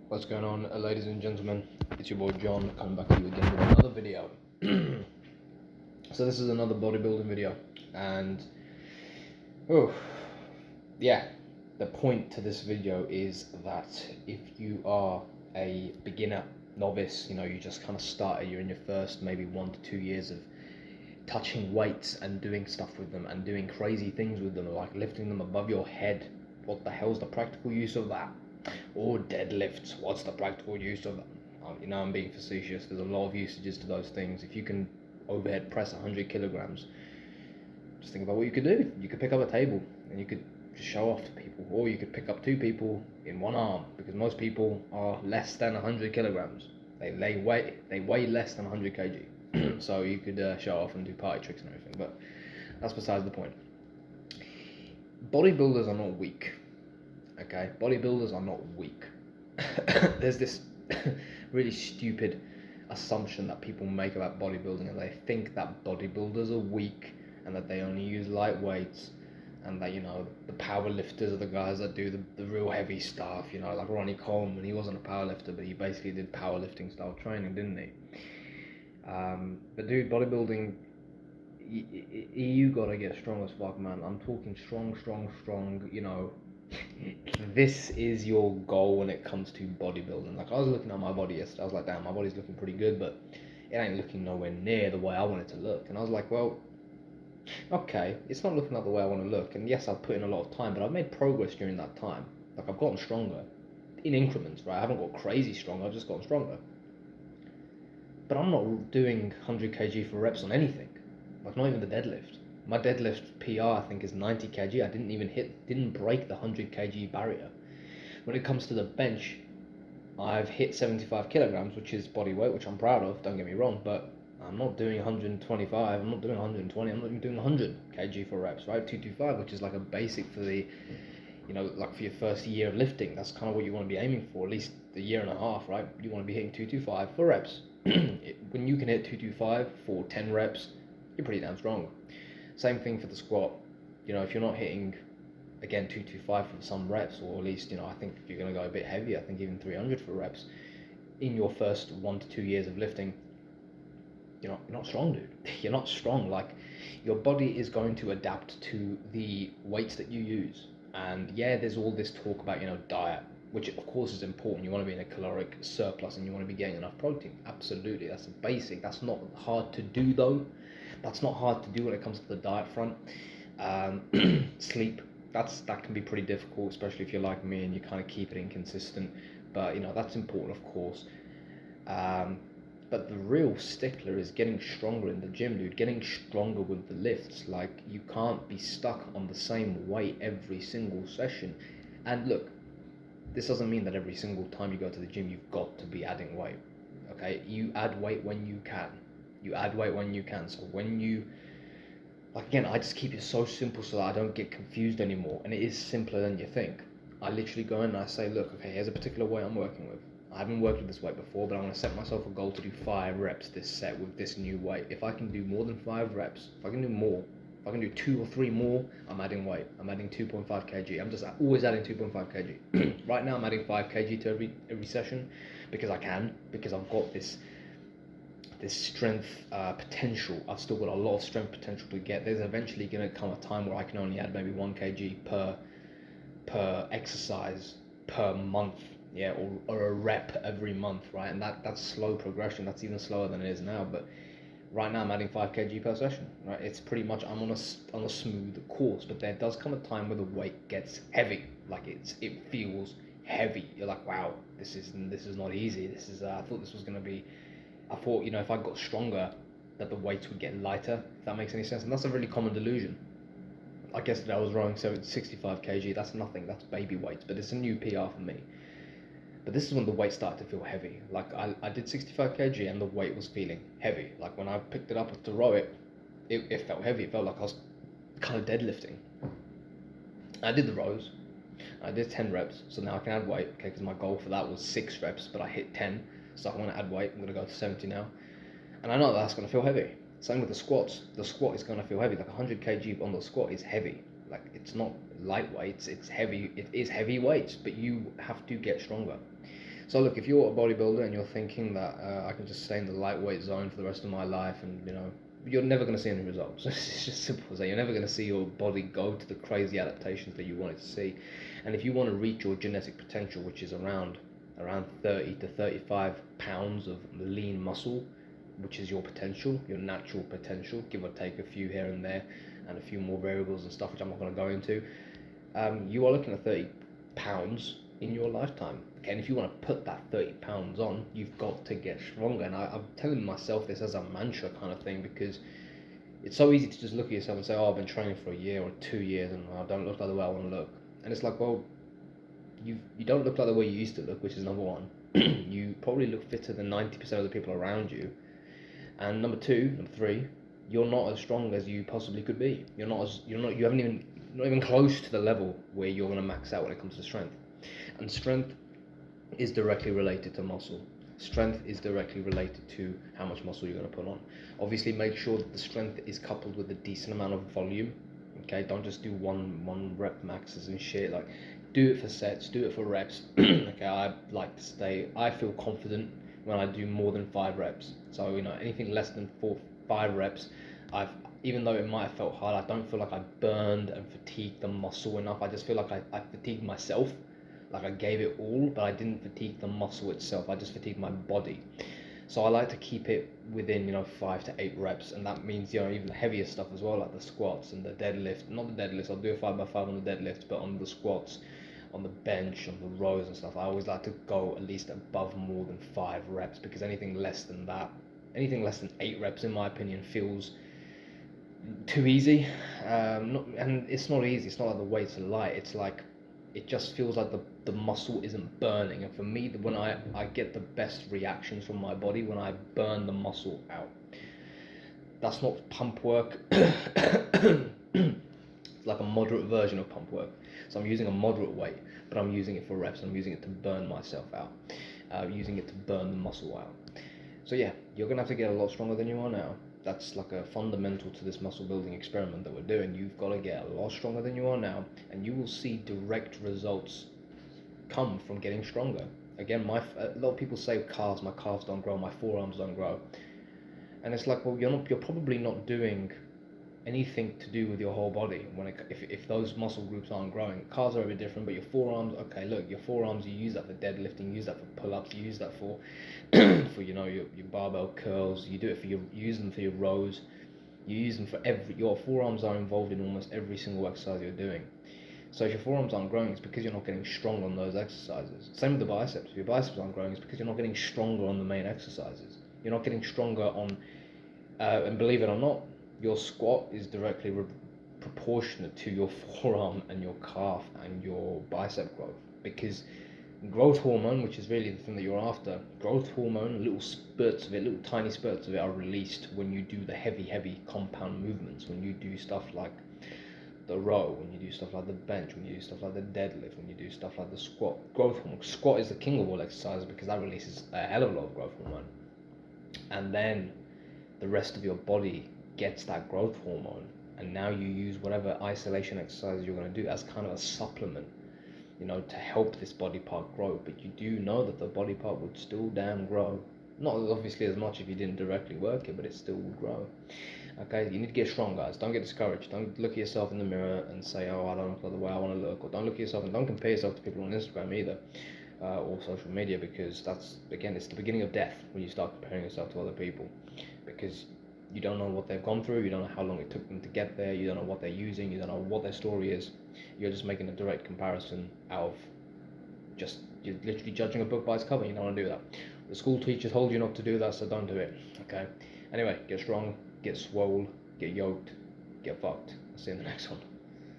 What's going on, ladies and gentlemen? It's your boy John coming back to you again with another video. So this is another bodybuilding video, and the point to this video is that if you are a beginner, novice, you just kind of started, you're in your first maybe 1 to 2 years of touching weights and doing stuff with them and doing crazy things with them, like lifting them above your head. What the hell's the practical use of that? Or deadlifts, what's the practical use of that? I'm being facetious. There's a lot of usages to those things. If you can overhead press 100 kilograms, just think about what you could do. You could pick up a table and you could just show off to people, or you could pick up 2 people in one arm, because most people are less than 100 kilograms. They weigh less than 100 kg. So you could show off and do party tricks and everything, but that's besides the point. Bodybuilders are not weak. Okay, bodybuilders are not weak. There's this really stupid assumption that people make about bodybuilding, and they think that bodybuilders are weak and that they only use light weights, and that the power lifters are the guys that do the real heavy stuff, like Ronnie Coleman. He wasn't a power lifter, but he basically did powerlifting style training, didn't he? But dude, bodybuilding, you gotta get strong as fuck, man. I'm talking strong. This is your goal when it comes to bodybuilding. Like, I was looking at my body yesterday. I was like, damn, my body's looking pretty good, but it ain't looking nowhere near the way I want it to look. And I was like, well, okay, it's not looking like the way I want to look. And yes, I've put in a lot of time, but I've made progress during that time. Like, I've gotten stronger in increments, right? I haven't got crazy strong. I've just gotten stronger. But I'm not doing 100 kg for reps on anything. Like, not even the deadlift. My deadlift PR, I think, is 90 kg. I didn't break the 100 kg barrier. When it comes to the bench, I've hit 75 kilograms, which is body weight, which I'm proud of, don't get me wrong, but I'm not doing 125, I'm not doing 120, I'm not even doing 100 kg for reps, right? 225, which is like a basic for the, like for your first year of lifting. That's kind of what you want to be aiming for, at least a year and a half, right? You want to be hitting 225 for reps. When you can hit 225 for 10 reps, you're pretty damn strong. Same thing for the squat. If you're not hitting, again, 225 for some reps, or at least, I think you're going to go a bit heavier. I think even 300 for reps in your first 1 to 2 years of lifting, you're not strong, dude. You're not strong. Like, your body is going to adapt to the weights that you use. And yeah, there's all this talk about, diet, which of course is important. You want to be in a caloric surplus and you want to be getting enough protein. Absolutely. That's a basic. That's not hard to do, though. That's not hard to do when it comes to the diet front. Sleep, that can be pretty difficult, especially if you're like me and you kind of keep it inconsistent. But that's important, of course. But the real stickler is getting stronger in the gym, dude. Getting stronger with the lifts. Like, you can't be stuck on the same weight every single session. And look, this doesn't mean that every single time you go to the gym you've got to be adding weight. Okay, you add weight when you can. So when you, like, again, I just keep it so simple so that I don't get confused anymore. And it is simpler than you think. I literally go in and I say, look, okay, here's a particular weight I'm working with. I haven't worked with this weight before, but I'm going to set myself a goal to do 5 reps this set with this new weight. If I can do more than 5 reps, if I can do 2 or 3 more, I'm adding weight. I'm adding 2.5 kg. I'm just always adding 2.5 kg. Right now I'm adding 5 kg to every session because I've got this strength potential. I've still got a lot of strength potential to get. There's eventually going to come a time where I can only add maybe 1 kg per exercise per month, or a rep every month, right? And that's slow progression. That's even slower than it is now. But right now I'm adding 5 kg per session, right? It's pretty much, I'm on a smooth course. But there does come a time where the weight gets heavy. Like, it feels heavy. You're like, wow, this is not easy. I thought this was going to be. I thought, if I got stronger, that the weights would get lighter, if that makes any sense. And that's a really common delusion. I guess that I was rowing 65 kg, that's nothing, that's baby weights, but it's a new PR for me. But this is when the weight started to feel heavy. Like, I did 65 kg and the weight was feeling heavy. Like, when I picked it up to row it, it felt heavy. It felt like I was kind of deadlifting. I did the rows. I did 10 reps, so now I can add weight, okay, because my goal for that was 6 reps, but I hit 10. So I want to add weight. I'm going to go to 70 now. And I know that's going to feel heavy. Same with the squats. The squat is going to feel heavy. Like, 100 kg on the squat is heavy. Like, it's not light weights. It's heavy. It is heavy weights, but you have to get stronger. So look, if you're a bodybuilder and you're thinking that I can just stay in the lightweight zone for the rest of my life, and you're never going to see any results. It's just simple as that. You're never going to see your body go to the crazy adaptations that you want it to see. And if you want to reach your genetic potential, which is around 30 to 35 pounds of lean muscle, which is your potential, your natural potential, give or take a few here and there, and a few more variables and stuff, which I'm not going to go into, you are looking at 30 pounds in your lifetime. Okay, and if you want to put that 30 pounds on, you've got to get stronger. And I'm telling myself this as a mantra kind of thing, because it's so easy to just look at yourself and say, oh, I've been training for a year or 2 years and I don't look like the way I want to look. And it's like, well, you don't look like the way you used to look, which is number one. You probably look fitter than 90% of the people around you. And number three, you're not as strong as you possibly could be. You haven't not even close to the level where you're going to max out when it comes to strength. And strength is directly related to muscle. Strength is directly related to how much muscle you're going to put on. Obviously, make sure that the strength is coupled with a decent amount of volume. Okay, don't just do one rep maxes and shit. Like, do it for sets, do it for reps. Okay, I feel confident when I do more than 5 reps. So anything less than 5 reps, even though it might have felt hard, I don't feel like I burned and fatigued the muscle enough. I just feel like I fatigued myself. Like I gave it all, but I didn't fatigue the muscle itself. I just fatigued my body. So I like to keep it within 5 to 8 reps, and that means even the heavier stuff as well, like the squats and the deadlift. Not the deadlifts, I'll do a 5x5 on the deadlift, but on the squats, on the bench, on the rows and stuff, I always like to go at least above more than 5 reps, because anything less than 8 reps, in my opinion, feels too easy. And it's not easy. It's not like the weights are light. It's like it just feels like the muscle isn't burning. And for me, when I get the best reactions from my body when I burn the muscle out. That's not pump work. It's like a moderate version of pump work. So I'm using a moderate weight, but I'm using it for reps. I'm using it to burn myself out. Using it to burn the muscle out. So yeah, you're going to have to get a lot stronger than you are now. That's like a fundamental to this muscle building experiment that we're doing. You've got to get a lot stronger than you are now, and you will see direct results come from getting stronger. Again, a lot of people say calves, my calves don't grow, my forearms don't grow. And it's like, well, you're probably not doing anything to do with your whole body if those muscle groups aren't growing. Calves are a bit different, but your forearms, okay, look, your forearms, you use that for deadlifting, you use that for pull-ups, you use that for for your barbell curls, you use them for your rows, you use them for your forearms are involved in almost every single exercise you're doing. So if your forearms aren't growing, it's because you're not getting strong on those exercises. Same with the biceps. If your biceps aren't growing, it's because you're not getting stronger on the main exercises. You're not getting stronger on and believe it or not, your squat is directly proportionate to your forearm and your calf and your bicep growth, because growth hormone, which is really the thing that you're after, growth hormone, little tiny spurts of it are released when you do the heavy compound movements, when you do stuff like the row, when you do stuff like the bench, when you do stuff like the deadlift, when you do stuff like the squat. Growth hormone. Squat is the king of all exercises because that releases a hell of a lot of growth hormone. And then the rest of your body gets that growth hormone, and now you use whatever isolation exercises you're going to do as kind of a supplement, to help this body part grow. But you do know that the body part would still damn grow. Not obviously as much if you didn't directly work it, but it still would grow. Okay, you need to get strong, guys. Don't get discouraged. Don't look at yourself in the mirror and say, oh, I don't look like the way I want to look. Or don't look at yourself and don't compare yourself to people on Instagram either, or social media, because that's, again, it's the beginning of death when you start comparing yourself to other people, because you don't know what they've gone through, you don't know how long it took them to get there, you don't know what they're using, you don't know what their story is. You're just making a direct comparison out of you're literally judging a book by its cover. You don't want to do that. The school teachers told you not to do that, so don't do it. Okay? Anyway, get strong, get swole, get yoked, get fucked. I'll see you in the next one.